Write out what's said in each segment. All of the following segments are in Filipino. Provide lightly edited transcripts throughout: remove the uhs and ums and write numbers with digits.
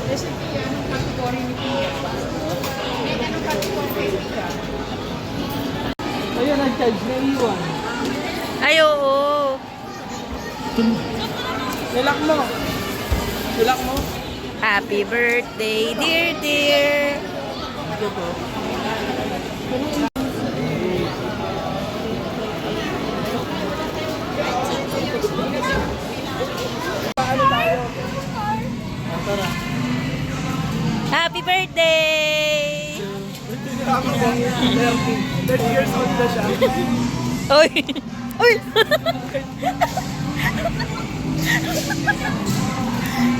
Kasi anong category ni Pia? Anong category ni Pia? Ayun, ang-charge na iwan. Ay, oo. Nilak mo. Nilak mo. Happy birthday, dear, dear. Ito po. Paano tayo? Tara. Happy birthday! 30 years old na siya. Uy! Uy!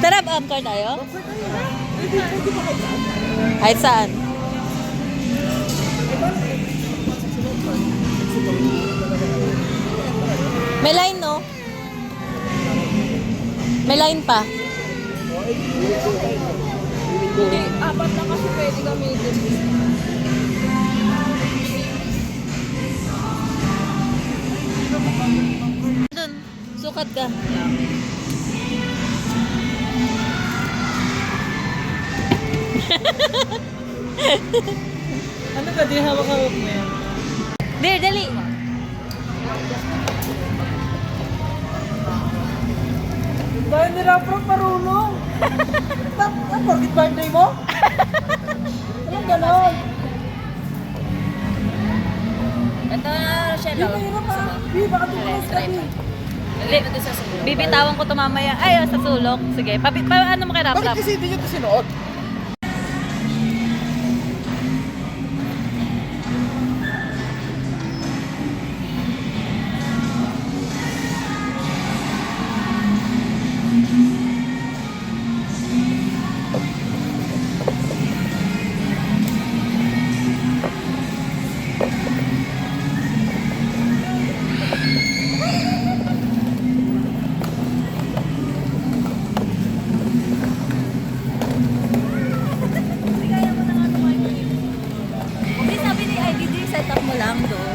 Tara, car tayo? Kahit saan? May line, no? May line pa. Hindi, apat na kasi pwede gamitin. Doon, sukat ka. Ano ka? Di hawak-hawak mo yan. Bear, dali. Dahil niraprak marunong. Bakit birthday mo? Anong ganon? Ito, Rochelle. Di mahirap ha. Di, baka tumakas ka di. Bibitawan ko to mamaya. Ay, sa sulok. Sige, ano mo kay Bakit Rap-Rap? kasi hindi nyo ito sinuot? Hindi, sabi ni IDD, set up mo lang doon.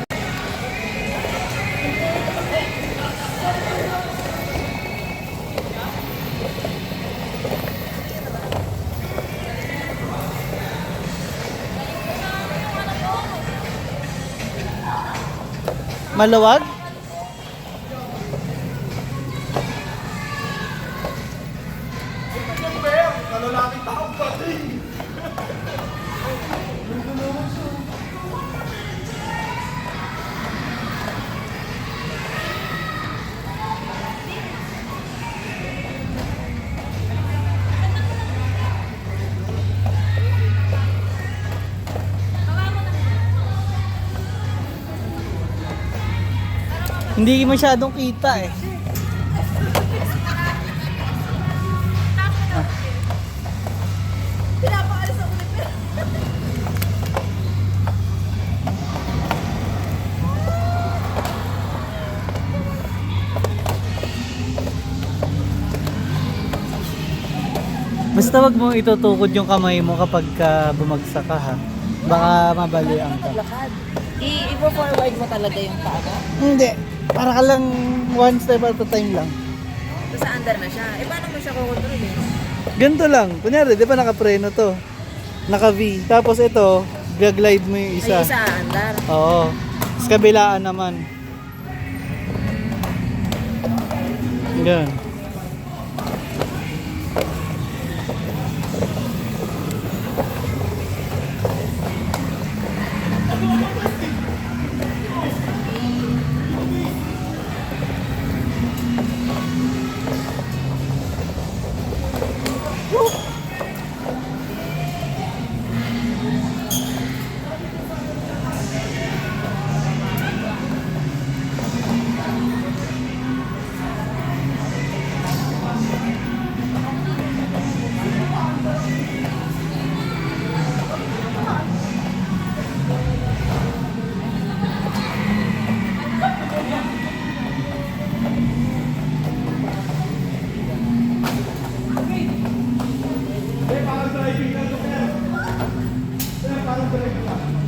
Maluwag? Hindi masyadong kita eh. Basta wag mo itutukod yung kamay mo kapag bumagsak ka ha. Baka mabalian ka. I-forward mo talaga yung paa mo? Hindi. Para ka lang one step at a time lang. Sa under na siya. Eh, paano mo siya kukontrol eh? Ganito lang. Kunyari, di ba nakapreno to? Naka-V. Tapos ito, gaglide mo yung isa. Ay, isa under. Oo. Sa kabilaan naman. Ganun.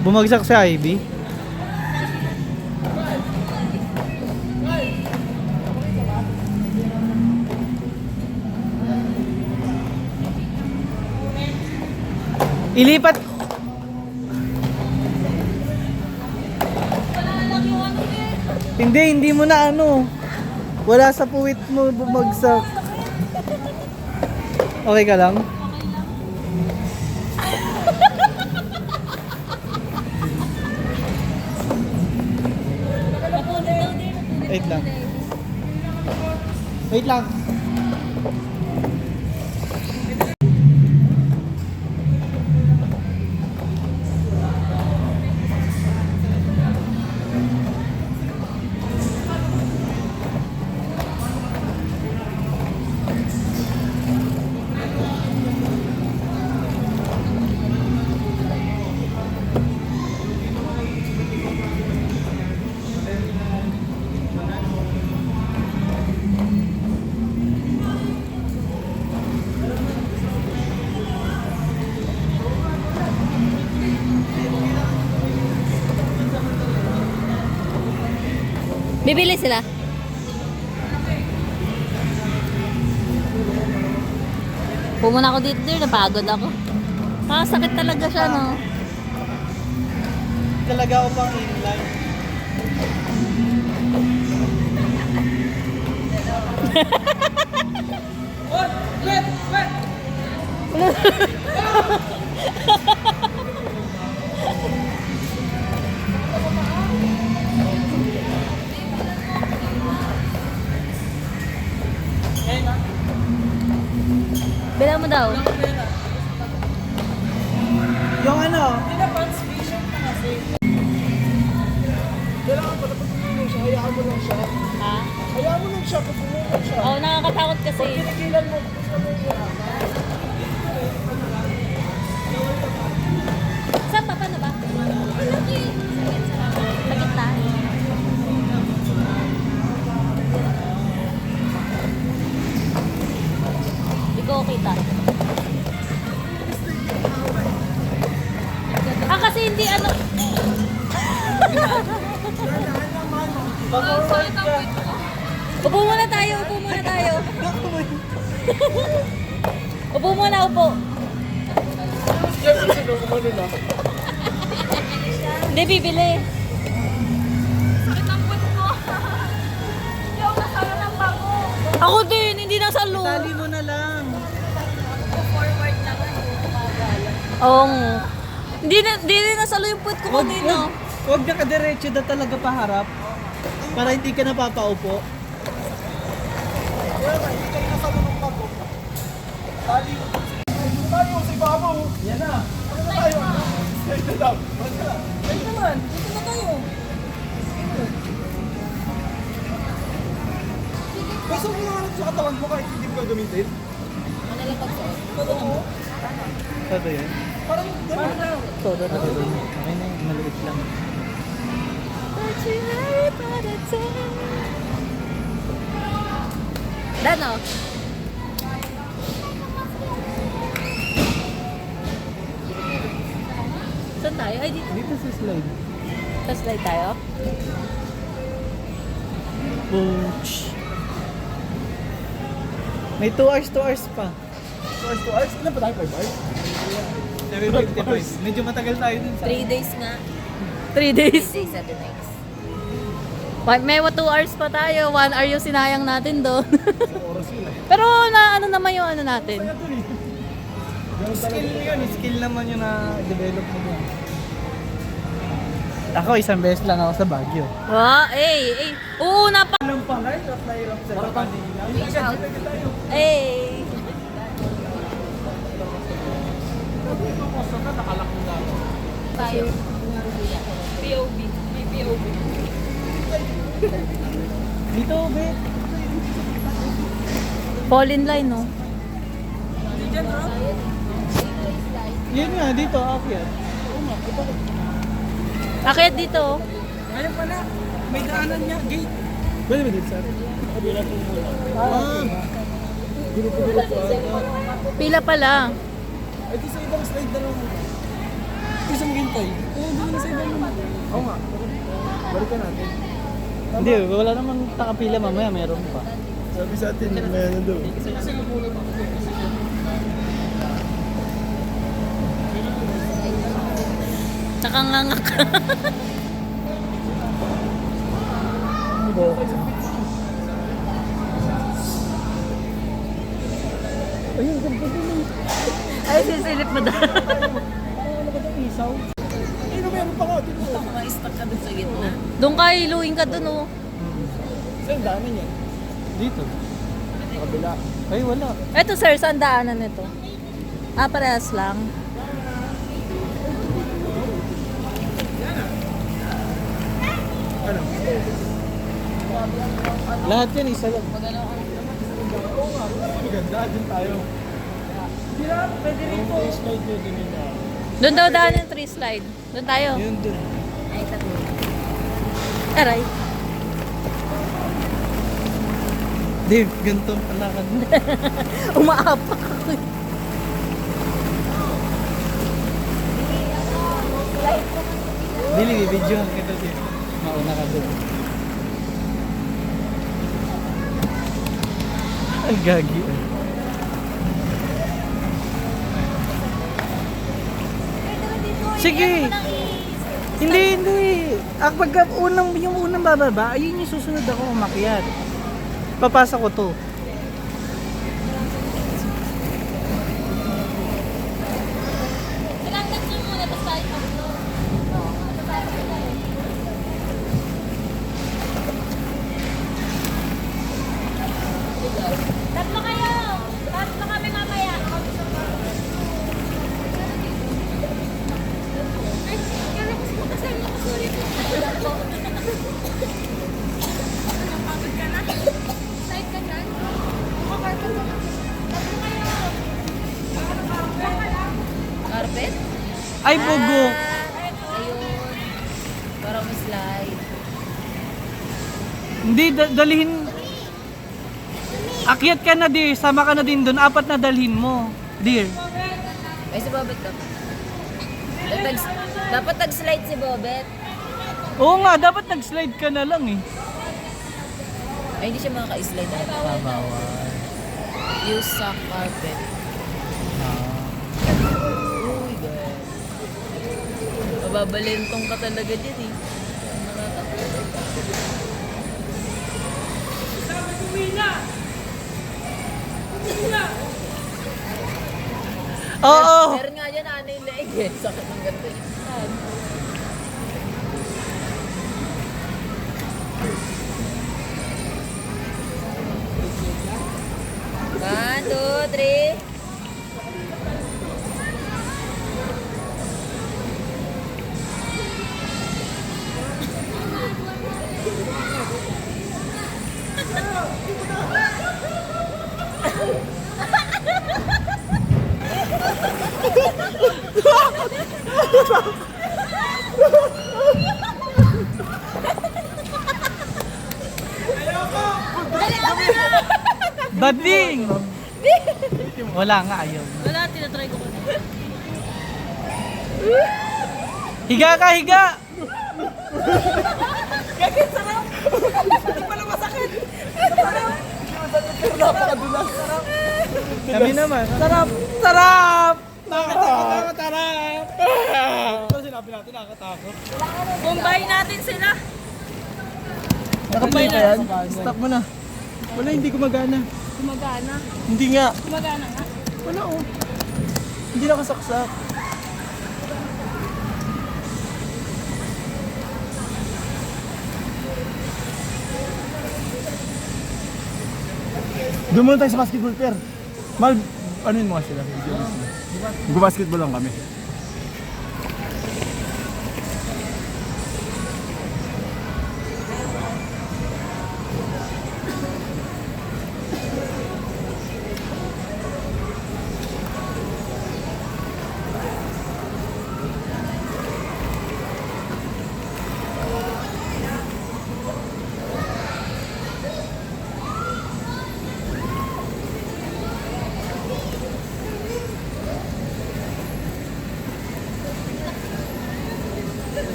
Bumagsak si Ivy. Ilipat. Hindi mo na ano. Wala sa puwit mo bumagsak. Okay ka lang? Wait lang. Wait lang. Bibili sila. Pumunta ako dito din, napagod ako. Sakit talaga siya, no? Talaga ako pang inline. Bilang mo daw. Yung ano? Kailangan pala pag tumulong siya, hayaan mo lang siya. Ha? Hayaan mo lang siya pag tumulong siya. Oo, nakakatakot kasi. Kinikilan mo kung saan mo siya. Saan pa? Paano ba? Sa gitna. Hindi ko kita. Kasi hindi ano. Upo muna tayo, upo muna tayo. Upo muna, upo. Hindi, bibili. Sakit ang buwan ko. Hindi ako nasalo ng bago. Ako din, hindi na sa loob. Tali mo na lang. Forward naman. Oo. Hindi na sa loob yung puwet ko kanina. Huwag nakadiretso na talaga paharap. Para hindi ka napapaupo. Kaya nga, hindi kayo nasalo ng bago. Tali. Tayo sa ibabaw. Yan na. Ano na tayo? Stay na lang. Stay naman. Dito na tayo. Gusto mo na sa katawan mo kahit hindi mo gagamitin? Oo. Todo yan. Parang gano'n. Todo na. Okay na yun. Maliit lang. Dano? Saan tayo? Ay, dito. Dito sa slide. Sa slide tayo? Booch. May 2 hours pa. 2 hours? Ilan pa tayo? 5 hours? 7:55. Medyo matagal tayo dun sa... 3 days nga. 3 days? 3 days, 7 nights. May 2 hours pa tayo. 1 hour yung sinayang natin doon. Oras yun eh. Pero na ano naman yung ano natin? Skill yun. Skill naman yun na develop mo dun. Ako, isang beses lang ako sa Baguio. Wow, Oo, Alam pa nga, hirap na hirap sa kanila. Tayo. POV. May POV. Dito, be. Fall in line, no? Yun nga, dito, akyat. Akyat dito. Ayun pala. May daanan niya. Gate. Pwede ba dito, sir? Pila pala. Ito sa ibang slide na lang. Ito sa maghintay. Oo, doon na sa ibang naman. Oo nga. Balikan natin. Hindi, wala naman nakapila mamaya, meron pa. Sabi sa atin, may ano doon. Nakangangak. Ayun, ganda din. Ay, sisilip mo daw. Ano ba ito? Isaw? Ayun, meron pa nga. Dito. Maka-stuck ka dun sa gitna. Doon ka, iluin ka dun, oh. Saan dami niya? Dito. Sa kabila. Ay, wala. Eto, sir, saan daanan nito? Ah, parehas lang. Ano? Lahat yan, isa lang. Maganda, dyan tayo. Pwede rin po. Slide nyo din yun. Doon daw daan yung tree slide. Doon tayo. Yun dun. Ay, tatlo. Aray. Dave, ganito ang palakad mo. Umaapak ako. Dili, bibidyohan kita din. Mauna ka dun. Ay, gagi. Sige! Hindi, hindi. Pagka yung unang bababa, ayun yung susunod ako umakyat. Papasa ko to. Tatlo kayo! Tatlo kami mamaya. Ay, kala ko sila kasama ko. Sorry po. Napagod ka na? Side ka na? Makakarpet ka na. Tatlo kayo! Carpet? Ay, bugo! Ayun. Parang may slide. Hindi, dalihin. Akyat ka na, dear. Sama ka na din doon. 4 na dalhin mo, dear. Ay, si Bobet ka. Dapat nag-slide si Bobet. Oo nga, dapat nag-slide ka na lang eh. Ay, hindi siya makaka-slide. Bawal. Use sa carpet. Uy, girl. Mababalentong ka talaga dyan eh. Oo! Meron nga dyan ano yung leeg eh. Sakit ng ganito eh. 1, 2, 3. Bading! Wala nga, ayaw. Wala, tinatry ko kasi. Higa ka, higa! Gagit, sarap! Hindi pala masakit! Pero napakadulas. Kami naman. Sarap! Sarap! Nakakatakot, tarap! Ano sinabi natin, nakakatakot? Bumbay natin sila! Nakaplay ka yan? Stop mo na. Wala, hindi gumagana. Gumagana. Hindi nga. Gumagana nga. Wala oh. Hindi nakasaksak. Doon muna tayo sa basketball pair. Mal, ano yun mga sila? Mag-basketball lang kami.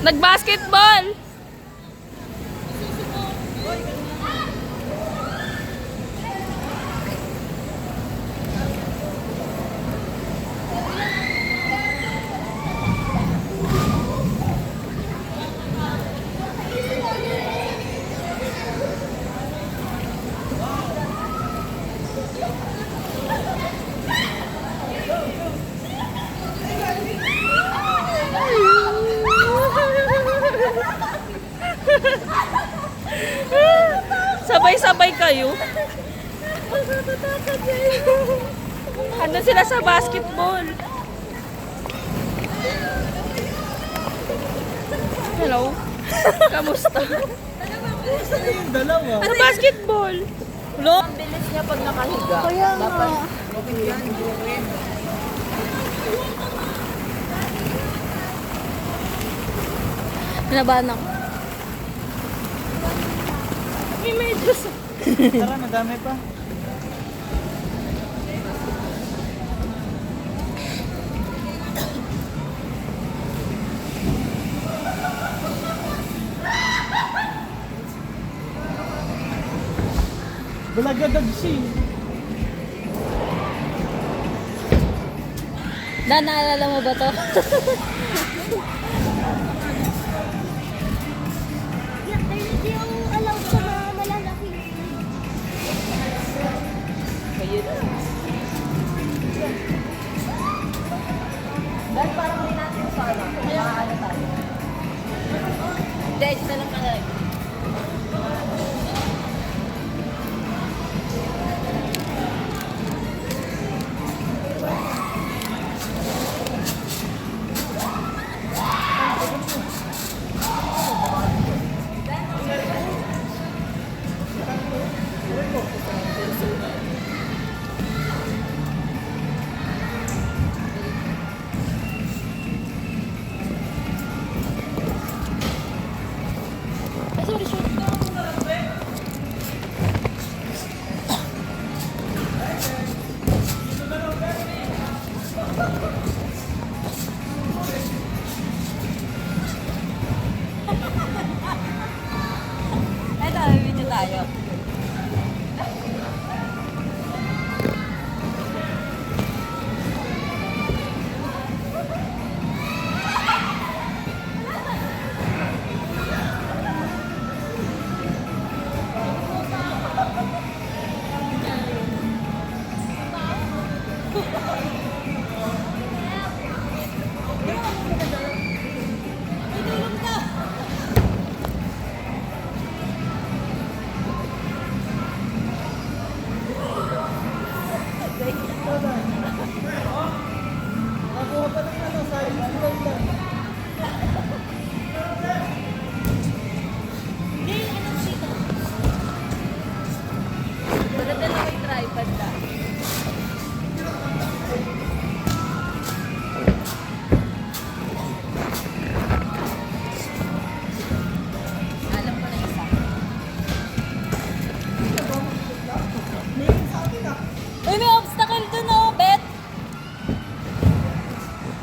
Nag-basketball! Sabay kayo. Ano sila sa basketball? Hello? Kamusta? Yung dalawa. Sa basketball. Lo? Ang bilis niya pag nakahiga. Kaya nga. Dapat Kinabahan ako. May medyas. Tara, madami pa. Balagadag siya. Dan, naalala mo ba to? Hindi yung allowed sa mga malalaki. Dan, parang hindi natin sa ano. Makakala tayo. Hindi, isa lang ka na. Ito, video tayo. Nakuha pa ng ano, sa Islanda. Maganda na may tripod na. Alam ko na isa. Uy, may obstacle dun oh, Bet!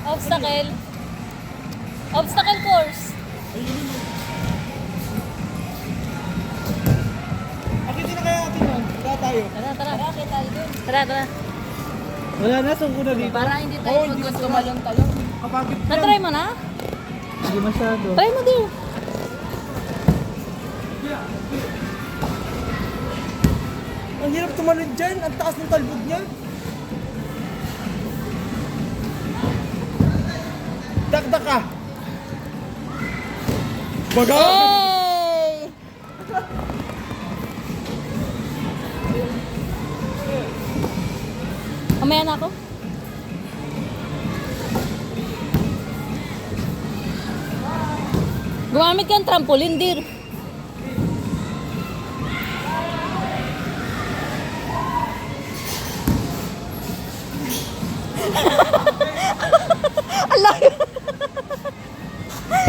Obstacle. Obstacle course. Akitin na kaya natin yun. Kaya tayo. Tara, tara. Bakit tayo dun? Tara, tara. Wala na, saan ko na dito? Para hindi tayo magtumalong-talong. Kapagit yan. Na-try mo na? Hindi masyado. Try mo din. Ang hirap tumalon dyan. Ang taas ng talbog niya. Dakdak ka. Baga! Hey! Mamaya na ako. Gumamit ka ng trampoline, dear.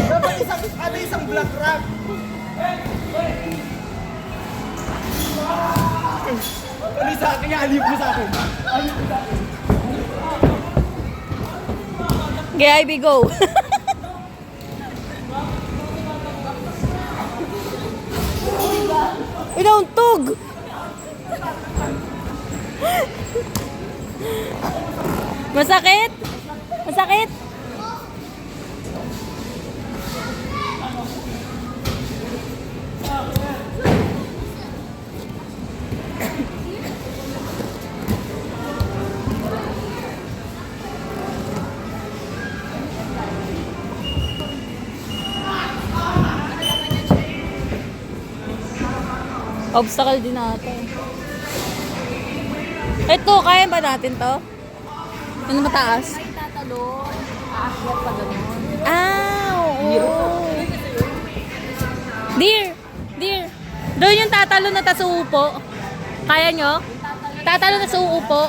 Dapat isang black rock. Ano sa akin? Alip mo sa akin. Alip mo sa akin. Okay, IB, go. Inauntog! Masakit? Masakit? Obstacle din natin. Ito, kaya ba natin to? Ano mataas? Ay, tatalon. Aakyat pa ganun. Ah, oo. Dear! Dear! Doon yung tatalo na tas uupo. Kaya nyo? Tatalo na sa uupo.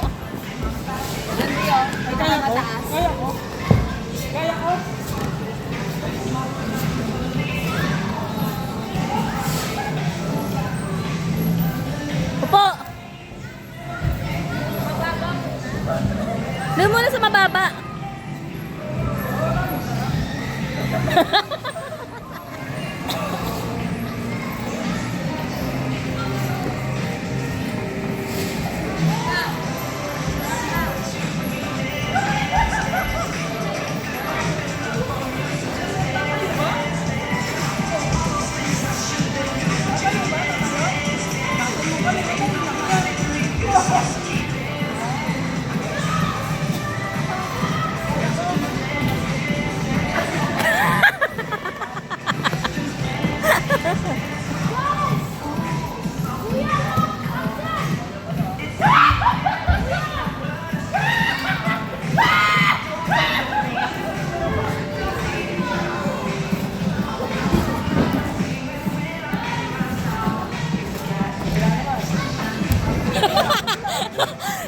Hindi yun. May mataas. Kaya ko. Kaya ko. Upo! Doon muna sa mababa.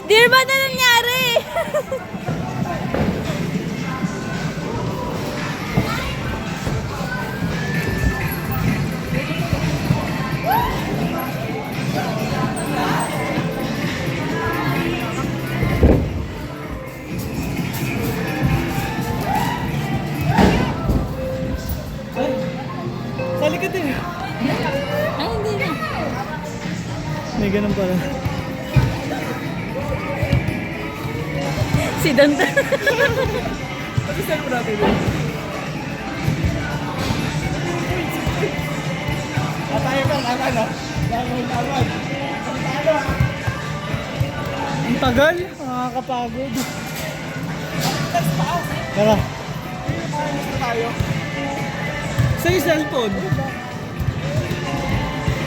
Dear, ba na nangyari? Sali ka din. Ay, hindi na. May ganun pala. Si Dante. Pati saan mo natin yun? Tayo ka, laban ha? Laban. Ang tagal. Nakakapagod. Tara. Tayo. Sa yung cellphone.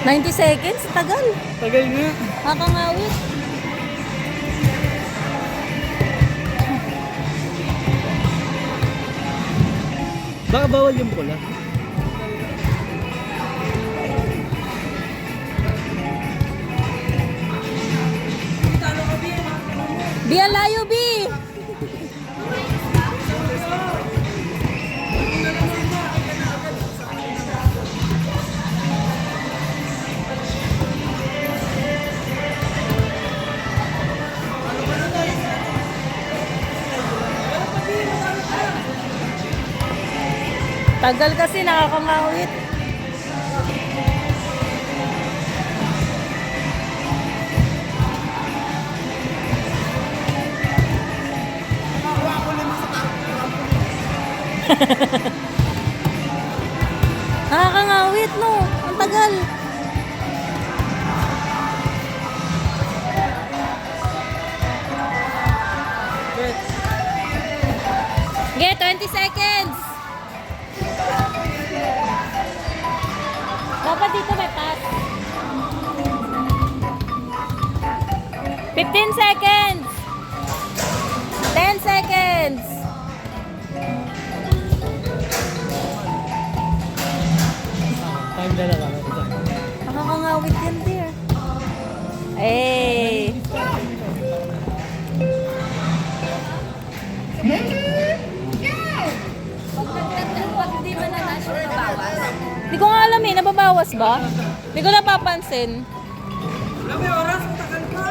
90 seconds? Tagal. Tagal nga. Nakakangawit. Baka bawal yung pula. Bi, ang layo, Bi! Tagal kasi, nakakangawit. Nakakangawit, no? Ang tagal. Okay, 20 seconds. Dapat dito may pass. 15 seconds. 10 seconds. Time na lang. Nakakangawit yan, dear. Hey! Pag hindi ba na-dash na nabawas? Hindi ko nga alam eh, nababawas ba? Hindi ko napapansin. Alam mo yung oras, ang tagal ka.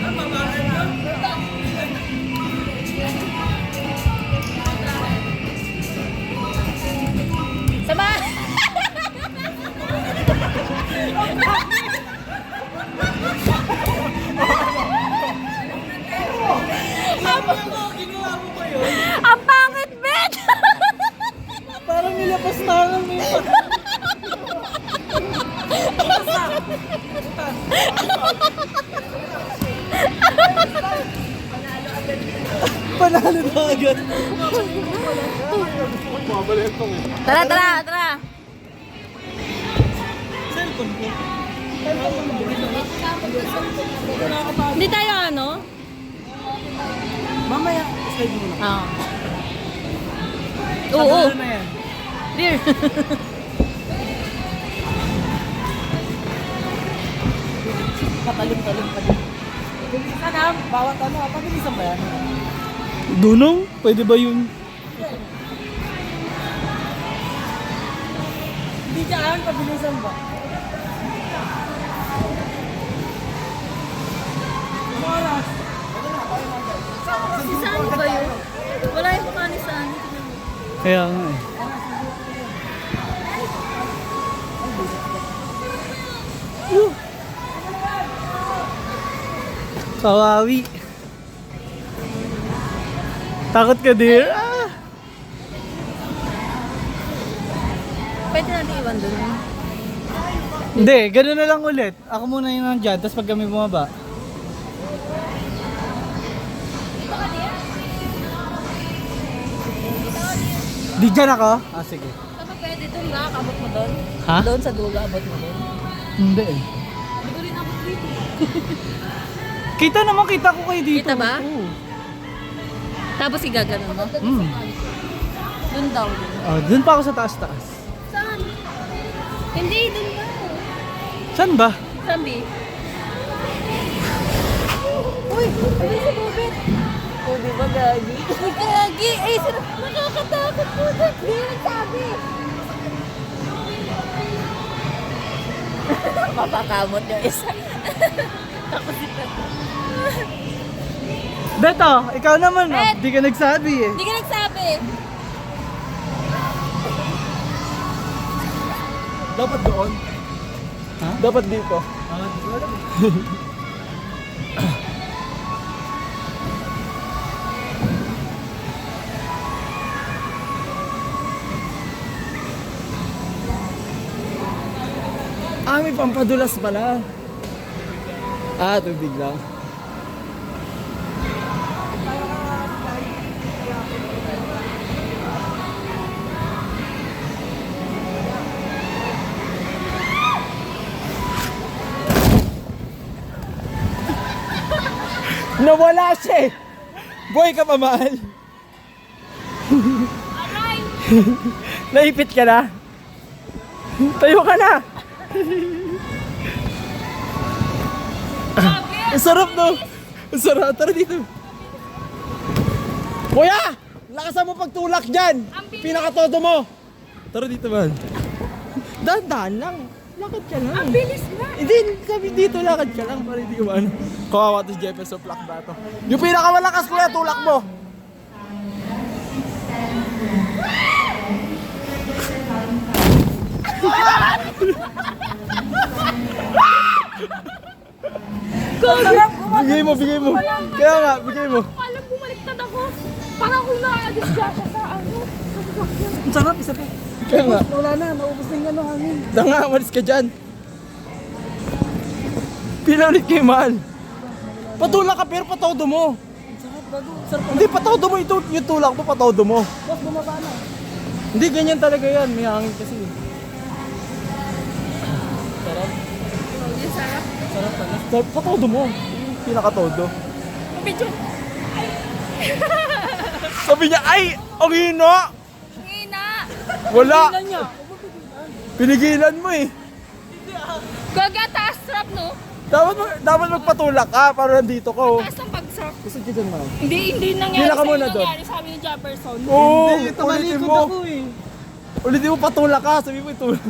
Ang babae na. Panalo na agad. Mabalentong eh. Tara, tara, tara. Cellphone ko. Hindi tayo ano? Mamaya, slide mo na. Oo. Sa Oo. dulo na yan. Dear. Patalim-talim pa din. Bilisan na, bawat ano, pabilisan ba yan? Dunong? Pwede ba yun? Hindi dyan, pabilisan ba? Ano oras? Si Sunny ba yun? Wala yung mukha ni Sunny. Kaya nga eh. Kawawi. Takot ka, dear? Ah. Pwede natin iwan doon. Hindi, gano'n na lang ulit. Ako muna yung nandyan, tapos pag kami bumaba. Di dyan ako? Ah, sige. Kapag pwede doon nga, abot mo doon. Ha? Doon sa dulo, abot mo doon. Hindi eh. Hindi ko rin abot dito. Kita naman, kita ko kayo dito. Kita ba? Oo. Tapos igaganon mo. Mm. Doon daw. Oh, dun pa ako sa taas-taas. Saan? Hindi, doon daw. Saan ba? Saan, B? Uy, ayun si Bobet. O, di ba gagi? Gagi! Ay, nakakatakot po na. Hindi yun sabi. Mapakamot yung isa. Tapos ito. Beto, ikaw naman ah. Bet! Di ka nagsabi eh. Hindi ka nagsabi. Dapat doon. Ha? Dapat dito. Ah, may pampadulas pala. Ah, tubig lang. Nawala siya eh. Boy ka pa, mahal. Naipit ka na. Tayo ka na. Ang sarap no. Ang sarap. Tara dito. Kuya! Lakasan mo pagtulak dyan. Pinakatodo mo. Tara dito, man. Dahan-dahan lang. Lakad ka lang. Ang bilis na. Hindi, sabi dito lakad ka lang para hindi ka maano. Kawawa to si Jefferson Plak ba to? Yung pinakamalakas, kuya, tulak mo. Bigay mo, bigay mo. Kaya nga, bigay mo. Alam, bumaliktad ako. Parang kung na-adjust ka sa ano. Ang sarap, isa pa. Kaya nga. Wala na, naubos na yung ano hangin. Nga, malis ka dyan. Pila ulit kayo, mahal. Patulak ka, pero patodo mo. Sarap, bago. Sarap. Hindi, patodo mo. Ito, yung tulak mo, patodo mo. Boss, bumaba na. Hindi, ganyan talaga yan. May hangin kasi. Sarap. Sarap. Sarap talaga. Sarap, patodo mo. Pinakatodo. Medyo, Sabi niya, ay, ang hino. ngina. Wala. Pinigilan mo eh. Gaga, taas trap, no? Dapat magpatulak ka para nandito ka oh. Taas ang pag-trap. Gusto ka dyan, mahal. Hindi nangyari Hindi na ka sa'yo, muna doon. nangyari sa amin ni Jefferson. Oo, Hindi, ulitin tumalikod mo. ako eh. Ulitin mo, patulak ka. Sabi mo, itulak.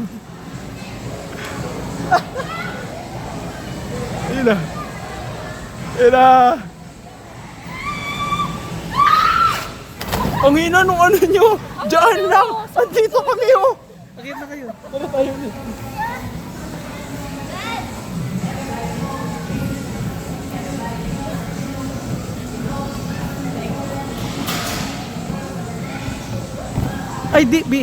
Yun na. Yun na. Ang hina nung ano nyo. Diyan lang. Andito kami oh. Akit na kayo. Tara tayo ulit. Ay, di, B.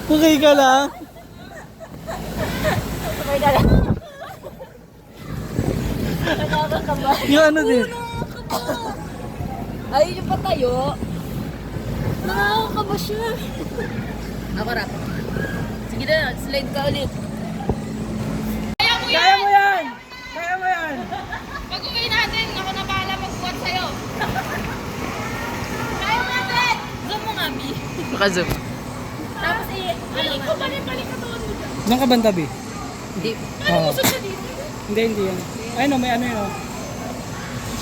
Okay ka lang? Okay ka lang. Nakakakaba. Yung ano din? Ay, yung patayo. Nakakakaba siya. Ako rap. Sige na, slide ka ulit. Kaya mo Kaya yan! mo yan! Kaya mo yan! Pag uwi natin, ako na bahala magbuhat sa'yo. Kaya mo yan, Ted! Zoom mo nga, B. Naka-zoom. Tapos Balik ko, balik ka doon. Nang ka bantabi? Hindi. Oo. Gusto siya dito. Hindi yan. Ay no, may ano yun. Oh.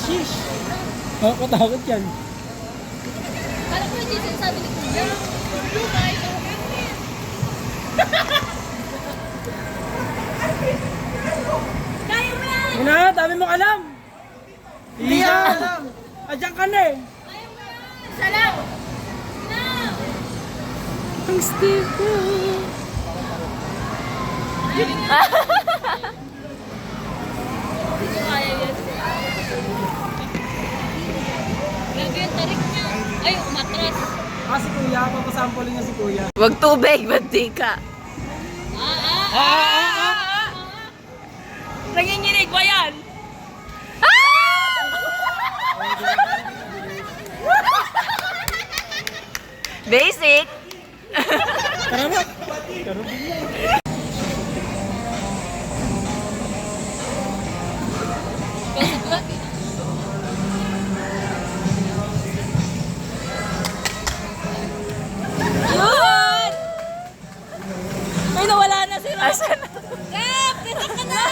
Sheesh! Oh, katakot yan. Kala ko hindi sinasabi ni Kuya. Lumay, Kaya mo yan! Una, dami mong alam! Hindi ka alam! Adyan ka na eh! Isa lang! No! Ang stiff ko. Hindi ko kaya yan. Grabe yung tarik niya. Ay, umatras. Ah, si Kuya, papasample niya si Kuya. Wag tubig, mantika. Nanginginig ba yan? Basic. Tara na! Basic ba? Yun! May nawala na si Rob. Kap! Titak ka na!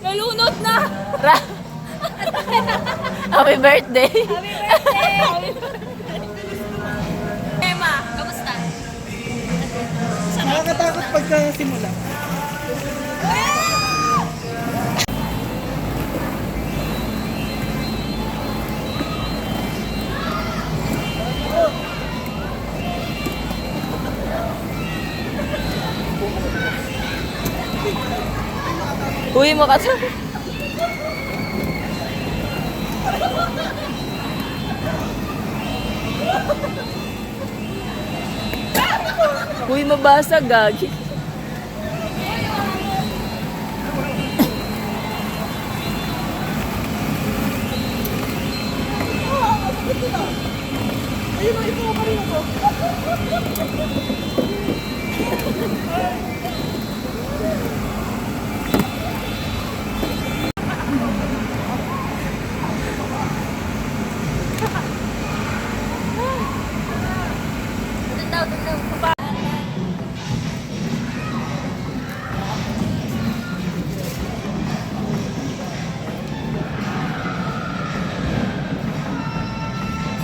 Nalunod na! Happy birthday! Happy birthday! Emma, kamusta? Nakakatakot pagka simula. Uy mo kasi. Uy, mabasa, gagi.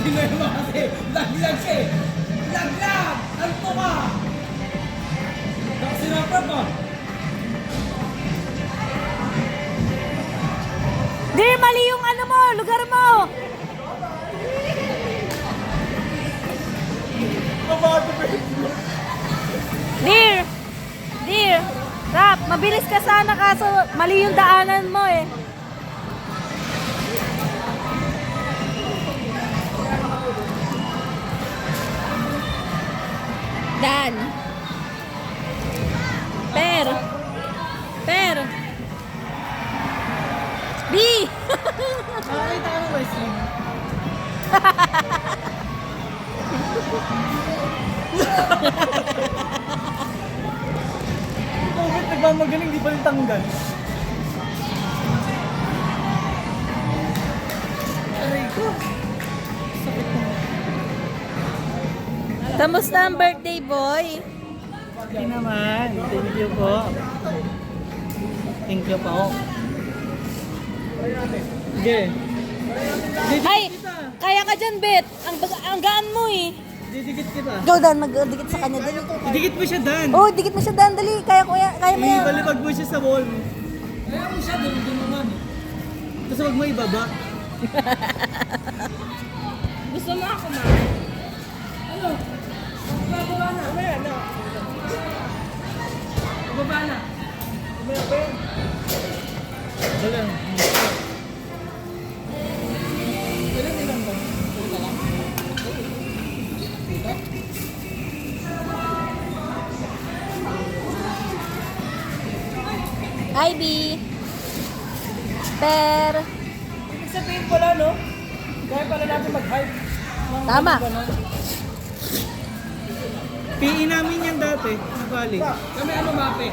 Sino naman kasi? Laglag siya eh! Laglag! Alto ka! Tapos sinapad mo! Dear, mali yung ano mo, lugar mo. Dear, Rap, mabilis ka sana kaso mali yung daanan mo eh. Dan. Per. B. Nakakita ka ng wrestling? Bakit nagmamagaling di pa rin tanggal? Aray ko! Sakit mo. Kamusta ang birthday boy? Okay naman. Thank you po. Thank you po. Sige. Ay, kaya ka dyan, Bet. Ang gaan mo eh. Didikit kita. Go, Dan. Mag-dikit sa kanya. Dali. Didikit mo siya, Dan. Oh, dikit mo siya, Dan. Dali. Kaya mo yan. Ibalibag mo siya sa wall. Kaya mo siya, doon naman eh. Tapos huwag mo ibaba. Gusto mo ako, ma? Ano? Bababa na. Umaya na. Bababa na. Umaya pa yan. Wala. Ilan ba? Ivy. Per. Ibig sabihin pala, no? Kaya pala natin mag-hype. Tama. PE namin yan dati, sa Bali. Kami ano mape?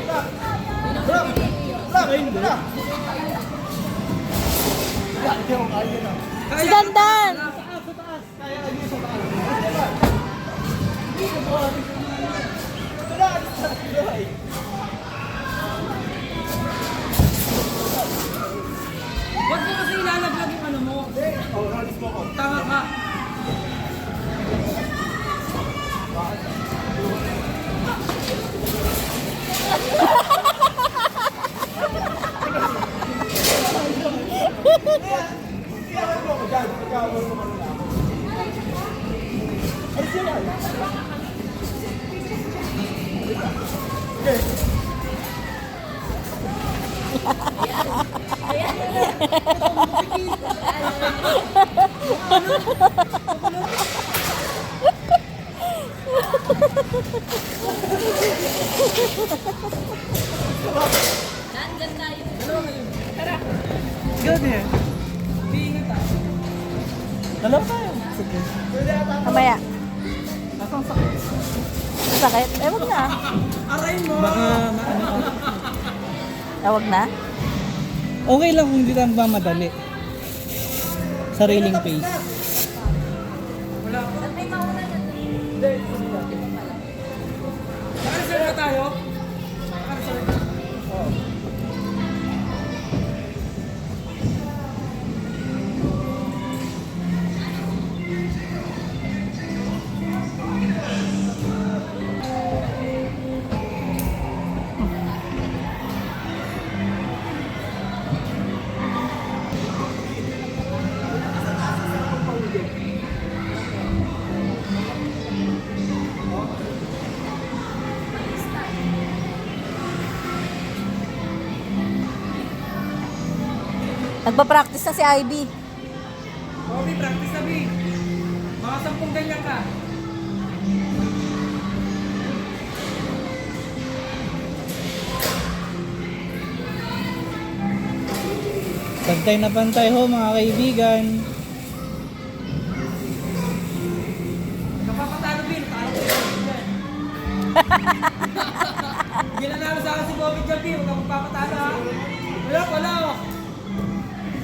Si Dandan. Huwag mo kasi ilalaglag yung ano mo. Tama ka. Good eh. Piingat ah. Dalawa tayo. Sige. Mamaya. Nasaan sakit? Sakit? Eh, wag na. Aray mo! Baka maano ka. Tawag na? Okay lang kung hindi tayo mamadali. Sariling pace. Wala pa. Nakareserve na tayo? Nakareserve? Oo. Nagpa-practice na si Ivy. Bobby, practice na, B. Mga 10 ganyan ka. Pantay na pantay ho, mga kaibigan. Kapapatalo, Bill. Parang ko yan. Hindi na namin sa akin si Bobby dyan, Bill. Huwag kang magpapatalo, ha? Wala.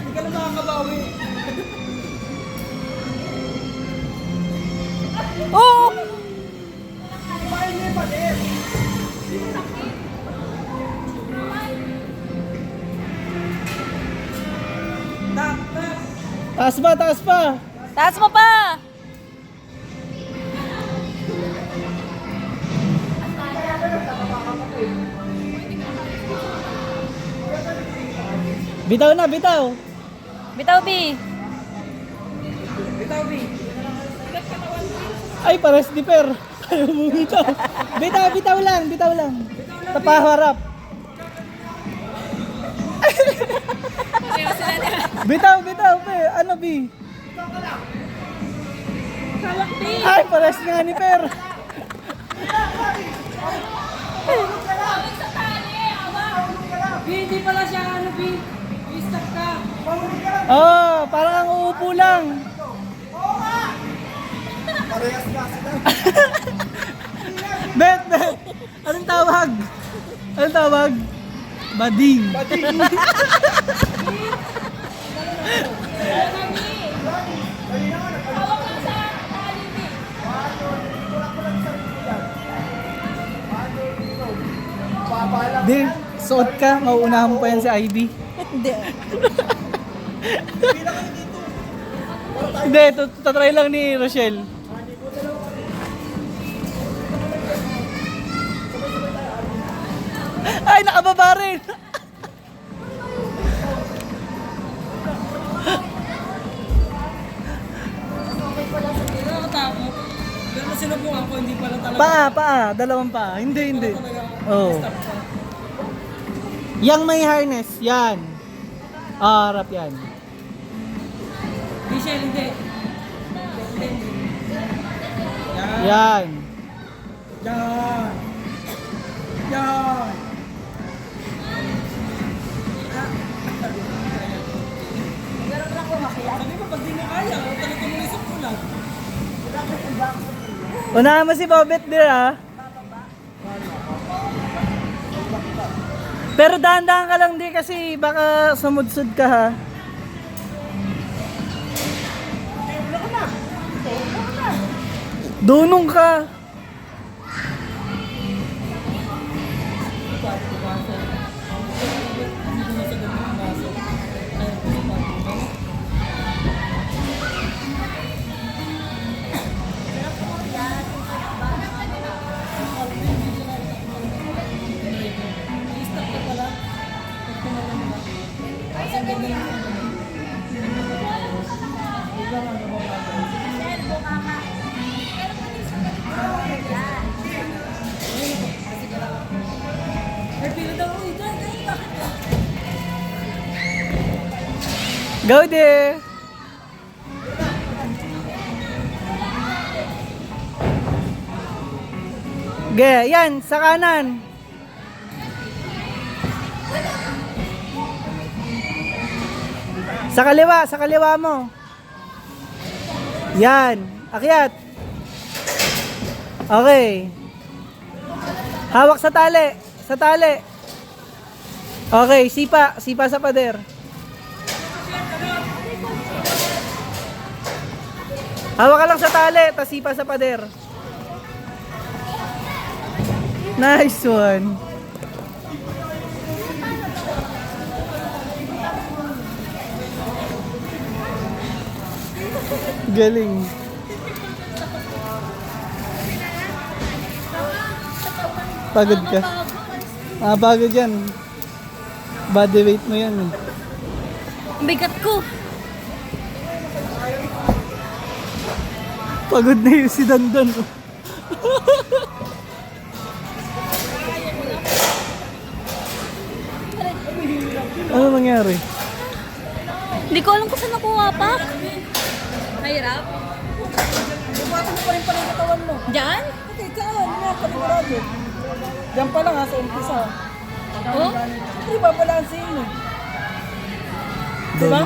Hindi ka na makakabawi. Oh! Ipain niya yung palit. Taas pa, taas pa. Taas mo pa! Bitaw na, bitaw. Bitaw, B. Bitaw, B. Ay, pares di per. Ayaw mo bitaw. Bitaw lang. Tapaharap. Bitaw, pe. Ano, B? Ay, pares nga ni per. Hindi pala siya ano, B. I-stop ka. Oh, parang ang uupo lang. Parehas na sila. Bet. Anong tawag? Bading. Di, suot ka, mauunahan mo pa yan si Ivy. Hindi. Hindi, tatry lang ni Rochelle. Ay, nakababa rin! Nakakatakot. Pero sinubukan ko, hindi pala talaga. Paa, dalawang paa. Hindi. Oh. Yang may harness, yan. Harap yan. Michelle, hindi. Yan. Unahan mo si Bobet dir ha. Pero dahan-dahan ka lang di kasi baka sumudsud ka ha. Dunong ka. Go there. Ge, yan, sa kanan. Sa kaliwa mo. Yan, akyat. Okay. Hawak sa tali, sa tali. Okay, sipa sa pader. Hawak ka lang sa tali, tas sipa sa pader. Nice one. Galing. Pagod ka. Pagod yan. Body weight mo yan eh. Bigat ko. Pagod na yung si Dandan. Ano nangyari? Hindi ko alam kung saan nakuha pa. Mahirap. Bubuhatin mo pa rin pala yung katawan mo. Diyan? Okay, saan? Nga, panigurado. Diyan pa lang ha, sa umpisa. Oh? Hindi ba balansin mo? Diba?